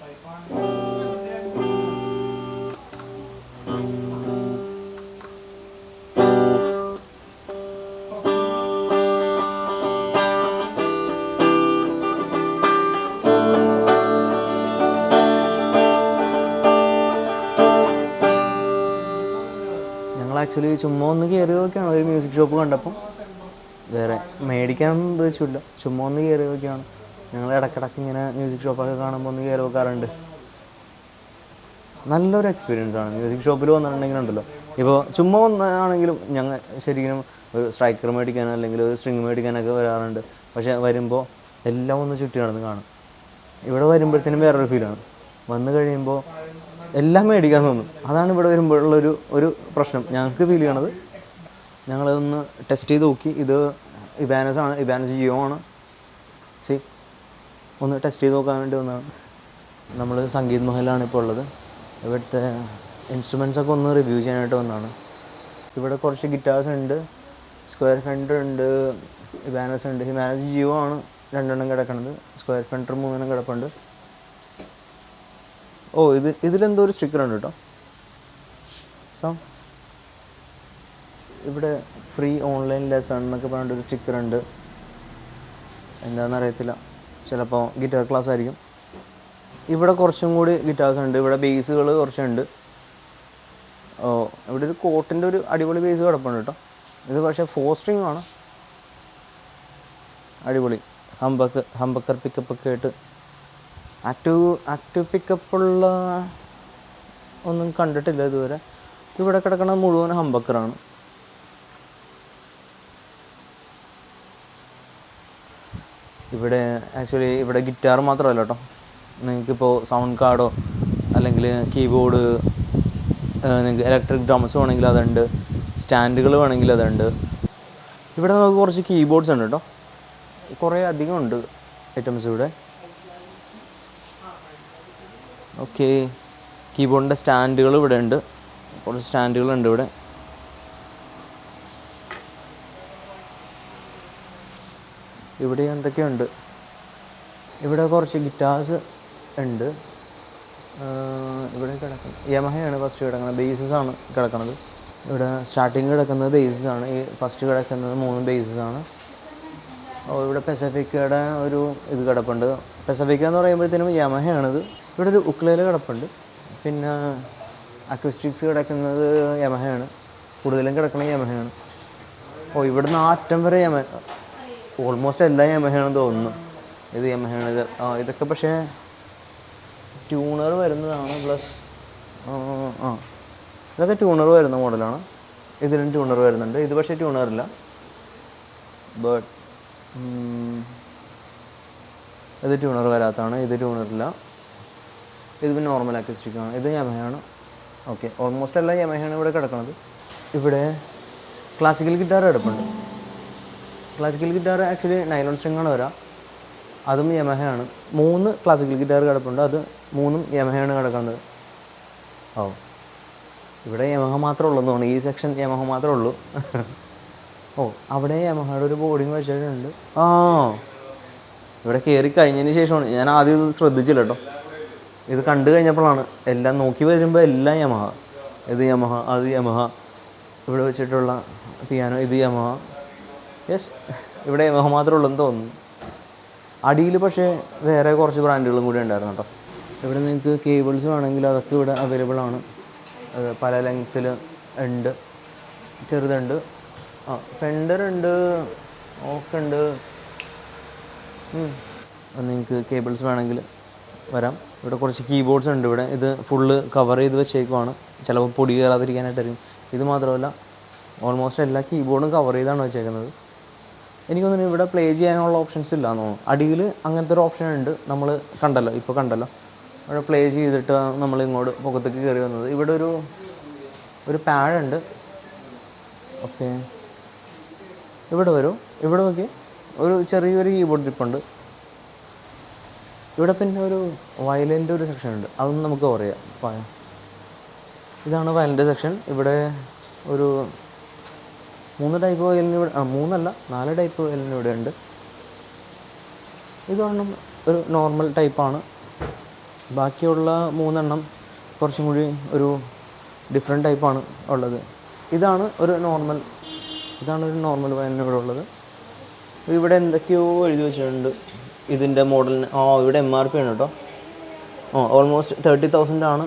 ഞങ്ങൾ ആക്ച്വലി ചുമ്മാ ഒന്ന് കയറി നോക്കിയാണ് ഒരു മ്യൂസിക് ഷോപ്പ് കണ്ടപ്പം. വേറെ മേടിക്കാനൊന്നും ഉദ്ദേശിച്ചില്ല, ചുമ്മാ ഒന്ന് കയറി നോക്കിയാണ്. ഞങ്ങൾ ഇടയ്ക്കിടയ്ക്ക് ഇങ്ങനെ മ്യൂസിക് ഷോപ്പൊക്കെ കാണുമ്പോൾ ഒന്ന് കയറി നോക്കാറുണ്ട്. നല്ലൊരു എക്സ്പീരിയൻസ് ആണ് മ്യൂസിക് ഷോപ്പിൽ വന്നിട്ടുണ്ടെങ്കിലുണ്ടല്ലോ. ഇപ്പോൾ ചുമ്മാ വന്നാണെങ്കിലും ഞങ്ങൾ ശരിക്കും ഒരു സ്ട്രൈക്കർ മേടിക്കാനോ അല്ലെങ്കിൽ ഒരു സ്ട്രിങ് മേടിക്കാനൊക്കെ വരാറുണ്ട്. പക്ഷേ വരുമ്പോൾ എല്ലാം ഒന്ന് ചുറ്റി നടന്ന് കാണും. ഇവിടെ വരുമ്പോഴത്തേനും വേറൊരു ഫീലാണ്. വന്നു കഴിയുമ്പോൾ എല്ലാം മേടിക്കാൻ തോന്നും. അതാണ് ഇവിടെ വരുമ്പോഴുള്ളൊരു പ്രശ്നം ഞങ്ങൾക്ക് ഫീൽ ചെയ്യണത്. ഞങ്ങളതൊന്ന് ടെസ്റ്റ് ചെയ്ത് നോക്കി. ഇത് ഇബാനസ് ആണ്, ഇബാനസ് ജിയോ ആണ്. ഒന്ന് ടെസ്റ്റ് ചെയ്ത് നോക്കാൻ വേണ്ടി വന്നതാണ്. നമ്മൾ സംഗീത് മഹലാണ് ഇപ്പോൾ ഉള്ളത്. ഇവിടുത്തെ ഇൻസ്ട്രുമെൻസൊക്കെ ഒന്ന് റിവ്യൂ ചെയ്യാനായിട്ട് വന്നതാണ്. ഇവിടെ കുറച്ച് ഗിറ്റാർസ് ഉണ്ട്, സ്ക്വയർ ഫെൻഡർ ഉണ്ട്, ഇബാനസ് ഉണ്ട്. ഇബാനസ് ജിയോ ആണ് 2 കിടക്കുന്നത്, സ്ക്വയർ ഫെൻഡർ 3 കിടപ്പുണ്ട്. ഇതിലെന്തോ ഒരു സ്റ്റിക്കർ ഉണ്ട് കേട്ടോ. ഇവിടെ ഫ്രീ ഓൺലൈൻ ലെസൺ എന്നൊക്കെ പറഞ്ഞിട്ടൊരു സ്റ്റിക്കർ ഉണ്ട്. എന്താണെന്ന് അറിയത്തില്ല, ചിലപ്പോൾ ഗിറ്റാർ ക്ലാസ് ആയിരിക്കും. ഇവിടെ കുറച്ചും കൂടി ഗിറ്റാർസ് ഉണ്ട്. ഇവിടെ ബേസുകൾ കുറച്ചുണ്ട്. ഇവിടെ ഒരു കോട്ടിൻ്റെ ഒരു അടിപൊളി ബേസ് കിടപ്പുണ്ട് കേട്ടോ. ഇത് പക്ഷേ 4 സ്ട്രിങ് ആണ്, അടിപൊളി. ഹംബക്കർ പിക്കപ്പൊക്കെ ആയിട്ട് ആക്റ്റീവ് പിക്കപ്പുള്ള ഒന്നും കണ്ടിട്ടില്ല ഇതുവരെ. ഇവിടെ കിടക്കുന്നത് മുഴുവൻ ഹംബക്കറാണ്. ഇവിടെ ആക്ച്വലി ഇവിടെ ഗിറ്റാർ മാത്രമല്ല കേട്ടോ, നിങ്ങൾക്കിപ്പോൾ സൗണ്ട് കാർഡോ അല്ലെങ്കിൽ കീബോർഡ്, നിങ്ങൾക്ക് ഇലക്ട്രിക് ഡ്രംസ് വേണമെങ്കിൽ അതുണ്ട്, സ്റ്റാൻഡുകൾ വേണമെങ്കിൽ അതുണ്ട്. ഇവിടെ നമുക്ക് കുറച്ച് കീബോർഡ്സ് ഉണ്ട് കേട്ടോ, കുറേ അധികം ഉണ്ട് ഐറ്റംസ് ഇവിടെ. ഓക്കെ, കീബോർഡിൻ്റെ സ്റ്റാൻഡുകൾ ഇവിടെ ഉണ്ട്, കുറച്ച് സ്റ്റാൻഡുകളുണ്ട് ഇവിടെ. ഇവിടെ എന്തൊക്കെയുണ്ട്, ഇവിടെ കുറച്ച് ഗിറ്റാർസ് ഉണ്ട്. ഇവിടെ കിടക്കുന്നത് യമഹയാണ് ഫസ്റ്റ് കിടക്കുന്നത്, ബേസസ് ആണ് കിടക്കുന്നത്. ഇവിടെ സ്റ്റാർട്ടിങ് കിടക്കുന്നത് ബേസസ് ആണ്. ഈ ഫസ്റ്റ് കിടക്കുന്നത് 3 ബേസസ് ആണ്. ഇവിടെ പെസഫിക്കയുടെ ഒരു ഇത് കിടപ്പുണ്ട്. പെസഫിക്ക എന്ന് പറയുമ്പോഴത്തേനും യമഹയാണിത്. ഇവിടെ ഒരു ഉക്ലേല കിടപ്പുണ്ട്. പിന്നെ അക്വിസ്റ്റിക്സ് കിടക്കുന്നത് യമഹയാണ്, കൂടുതലും കിടക്കുന്നത് യമഹയാണ്. ഇവിടുന്ന് അറ്റം വരെ ഓൾമോസ്റ്റ് എല്ലാ യമഹയാണെന്ന് തോന്നുന്നു. ഇത് യമഹയാണ്. ഇതൊക്കെ പക്ഷേ ട്യൂണർ വരുന്നതാണ്. പ്ലസ് ഇതൊക്കെ ട്യൂണർ വരുന്ന മോഡലാണ്. ഇതിലും ട്യൂണർ വരുന്നുണ്ട്. ഇത് പക്ഷേ ട്യൂണറില്ല. ബട്ട് ഇത് ട്യൂണർ വരാത്തതാണ്. ഇത് ട്യൂണറില്ല. ഇത് നോർമൽ അക്യൂസ്റ്റിക്കാണ്. ഇത് യമഹയാണ്. ഓക്കെ, ഓൾമോസ്റ്റ് എല്ലാ യമഹയാണ് ഇവിടെ കിടക്കുന്നത്. ഇവിടെ ക്ലാസിക്കൽ ഗിറ്റാർ കിടപ്പുണ്ട്. Classical guitar actually nylon string ആണ് വരാം. അതും യമഹയാണ്. 3 ക്ലാസിക്കൽ ഗിറ്റാർ കിടപ്പുണ്ട്. അത് 3ഉം യമഹയാണ് കിടക്കുന്നത്. ഇവിടെ യമഹ മാത്രമേ ഉള്ളൂ എന്ന് തോന്നുന്നു. ഈ സെക്ഷൻ യമഹ മാത്രമേ ഉള്ളൂ. അവിടെ യമഹയുടെ ഒരു ബോർഡിങ് വെച്ചിട്ടുണ്ട്. ഇവിടെ കയറി കഴിഞ്ഞതിന് ശേഷമാണ്, ഞാൻ ആദ്യം ഇത് ശ്രദ്ധിച്ചില്ല കേട്ടോ. ഇത് കണ്ടു കഴിഞ്ഞപ്പോഴാണ് എല്ലാം നോക്കി വരുമ്പോൾ എല്ലാം യമഹ. ഇത് യമഹ, അത് യമഹ. ഇവിടെ വെച്ചിട്ടുള്ള പിയാനോ ഇത് യമഹ. യെസ്, ഇവിടെ യമഹ മാത്രമേ ഉള്ളൂ എന്ന് തോന്നുന്നു. അടിയിൽ പക്ഷേ വേറെ കുറച്ച് ബ്രാൻഡുകളും കൂടി ഉണ്ടായിരുന്നു കേട്ടോ. ഇവിടെ നിങ്ങൾക്ക് കേബിൾസ് വേണമെങ്കിൽ അതൊക്കെ ഇവിടെ അവൈലബിൾ ആണ്. പല ലെങ്ത്തിൽ ഉണ്ട്. ചെറുതുണ്ട്, ഫെൻഡർ ഉണ്ട്, ഓക്ക് ഉണ്ട്. നിങ്ങൾക്ക് കേബിൾസ് വേണമെങ്കിൽ വരാം. ഇവിടെ കുറച്ച് കീബോർഡ്സ് ഉണ്ട് ഇവിടെ. ഇത് ഫുള്ള് കവർ ചെയ്ത് വെച്ചേക്കുവാണ്, ചിലപ്പോൾ പൊടി കയറാതിരിക്കാനായിട്ടായിരിക്കും. ഇത് മാത്രമല്ല, ഓൾമോസ്റ്റ് എല്ലാ കീബോർഡും കവർ ചെയ്താണ് വെച്ചേക്കുന്നത്. എനിക്കൊന്നും ഇവിടെ പ്ലേ ചെയ്യാനുള്ള ഓപ്ഷൻസ് ഇല്ല എന്ന് തോന്നുന്നു. അടിയിൽ അങ്ങനത്തെ ഒരു ഓപ്ഷൻ ഉണ്ട്. നമ്മൾ കണ്ടല്ലോ അവിടെ പ്ലേ ചെയ്തിട്ട് നമ്മൾ ഇങ്ങോട്ട് പുറത്തേക്ക് കയറി വന്നത്. ഇവിടെ ഒരു പാഡുണ്ട്. ഓക്കെ, ഇവിടെ വരും. ഇവിടെ നോക്കി ഒരു ചെറിയൊരു കീബോർഡ് ടിപ്പുണ്ട്. ഇവിടെ പിന്നെ ഒരു വയലിൻ്റെ ഒരു സെക്ഷൻ ഉണ്ട്, അതൊന്നും നമുക്ക് കവർ ചെയ്യാം. ഇതാണ് വയലിൻ്റെ സെക്ഷൻ. ഇവിടെ ഒരു 3 ടൈപ്പ് വയലിന് ഇവിടെ, 3 അല്ല 4 ടൈപ്പ് വയലിന് ഇവിടെ ഉണ്ട്. ഇതൊരെണ്ണം ഒരു നോർമൽ ടൈപ്പാണ്. ബാക്കിയുള്ള 3 കുറച്ചും കൂടി ഒരു ഡിഫറെൻറ്റ് ടൈപ്പാണ് ഉള്ളത്. ഇതാണ് ഒരു നോർമൽ വയലിൻ ഇവിടെ ഉള്ളത്. ഇവിടെ എന്തൊക്കെയോ എഴുതി വെച്ചിട്ടുണ്ട് ഇതിൻ്റെ മോഡലിന്. ഇവിടെ MRP ആണ് കേട്ടോ. ഓൾമോസ്റ്റ് 30,000 ആണ്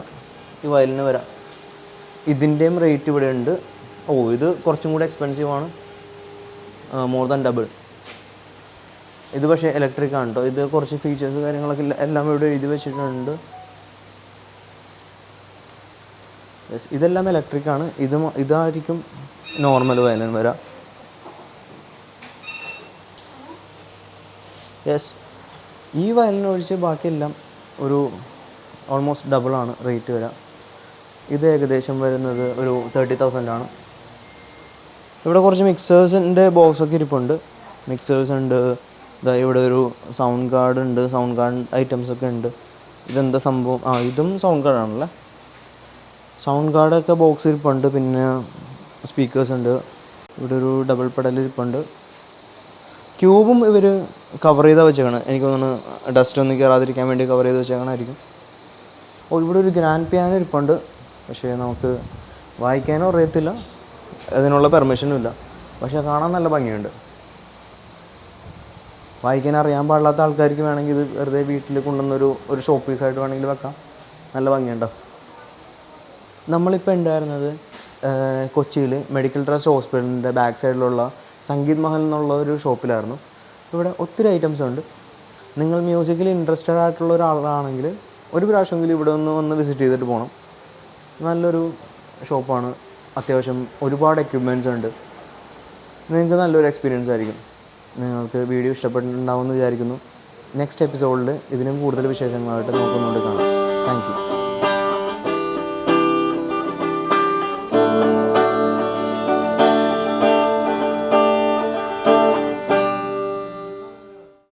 ഈ വയലിന് വരാം. ഇതിൻ്റെയും റേറ്റ് ഇവിടെ ഉണ്ട്. ഇത് കുറച്ചും കൂടി എക്സ്പെൻസീവ് ആണ്, മോർ ദാൻ ഡബിൾ. ഇത് പക്ഷേ ഇലക്ട്രിക് ആണ് കേട്ടോ. ഇത് കുറച്ച് ഫീച്ചേഴ്സ് കാര്യങ്ങളൊക്കെ എല്ലാം ഇവിടെ എഴുതി വെച്ചിട്ടുണ്ട്. ഇതെല്ലാം ഇലക്ട്രിക് ആണ്. ഇതായിരിക്കും നോർമൽ വയലിൻ വരാം. ഈ വയലിൻ ഒഴിച്ച് ബാക്കിയെല്ലാം ഒരു ഓൾമോസ്റ്റ് ഡബിളാണ് റേറ്റ് വരാം. ഇത് ഏകദേശം വരുന്നത് ഒരു 30,000 ആണ്. ഇവിടെ കുറച്ച് മിക്സേഴ്സിൻ്റെ ബോക്സൊക്കെ ഇരിപ്പുണ്ട്. മിക്സേഴ്സ് ഉണ്ട്. ഇവിടെ ഒരു സൗണ്ട് കാർഡ് ഉണ്ട്. സൗണ്ട് കാർഡ് ഐറ്റംസൊക്കെ ഉണ്ട്. ഇതെന്താ സംഭവം? ഇതും സൗണ്ട് കാർഡാണല്ലേ. സൗണ്ട് കാർഡൊക്കെ ബോക്സ് ഇരിപ്പുണ്ട്. പിന്നെ സ്പീക്കേഴ്സ് ഉണ്ട്. ഇവിടെ ഒരു ഡബിൾ പെഡൽ ഇരിപ്പുണ്ട്. ക്യൂബും ഇവർ കവർ ചെയ്താൽ വെച്ചേക്കണം. എനിക്ക് തോന്നുന്നു ഡസ്റ്റ് ഒന്നും കയറാതിരിക്കാൻ വേണ്ടി കവർ ചെയ്ത് വെച്ചേക്കണമായിരിക്കും. ഇവിടെ ഒരു ഗ്രാൻഡ് പിയാനോ ഇരിപ്പുണ്ട്. പക്ഷേ നമുക്ക് വായിക്കാനോ അറിയത്തില്ല, അതിനുള്ള പെർമിഷനും ഇല്ല. പക്ഷേ കാണാൻ നല്ല ഭംഗിയുണ്ട്. വായിക്കാൻ അറിയാൻ പാടില്ലാത്ത ആൾക്കാർക്ക് വേണമെങ്കിൽ ഇത് വെറുതെ വീട്ടിൽ കൊണ്ടുവന്നൊരു ഷോ പീസായിട്ട് വേണമെങ്കിൽ വെക്കാം. നല്ല ഭംഗിയുണ്ടോ. നമ്മളിപ്പോൾ ഉണ്ടായിരുന്നത് കൊച്ചിയിൽ മെഡിക്കൽ ട്രസ്റ്റ് ഹോസ്പിറ്റലിൻ്റെ ബാക്ക് സൈഡിലുള്ള സംഗീത് മഹൽ എന്നുള്ള ഒരു ഷോപ്പിലായിരുന്നു. ഇവിടെ ഒത്തിരി ഐറ്റംസ് ഉണ്ട്. നിങ്ങൾ മ്യൂസിക്കിൽ ഇൻട്രസ്റ്റഡ് ആയിട്ടുള്ള ഒരാളാണെങ്കിൽ ഒരു പ്രാവശ്യമെങ്കിലും ഇവിടെ വന്ന് വിസിറ്റ് ചെയ്തിട്ട് പോകണം. നല്ലൊരു ഷോപ്പാണ്. അത്യാവശ്യം ഒരുപാട് എക്യുപ്മെൻറ്റ്സ് ഉണ്ട്. നിങ്ങൾക്ക് നല്ലൊരു എക്സ്പീരിയൻസ് ആയിരിക്കും. നിങ്ങൾക്ക് വീഡിയോ ഇഷ്ടപ്പെട്ടിട്ടുണ്ടാവുമെന്ന് വിചാരിക്കുന്നു. നെക്സ്റ്റ് എപ്പിസോഡിൽ ഇതിനും കൂടുതൽ വിശേഷങ്ങളായിട്ട് നമുക്കൊന്നുകൂടി കാണാം. Thank you.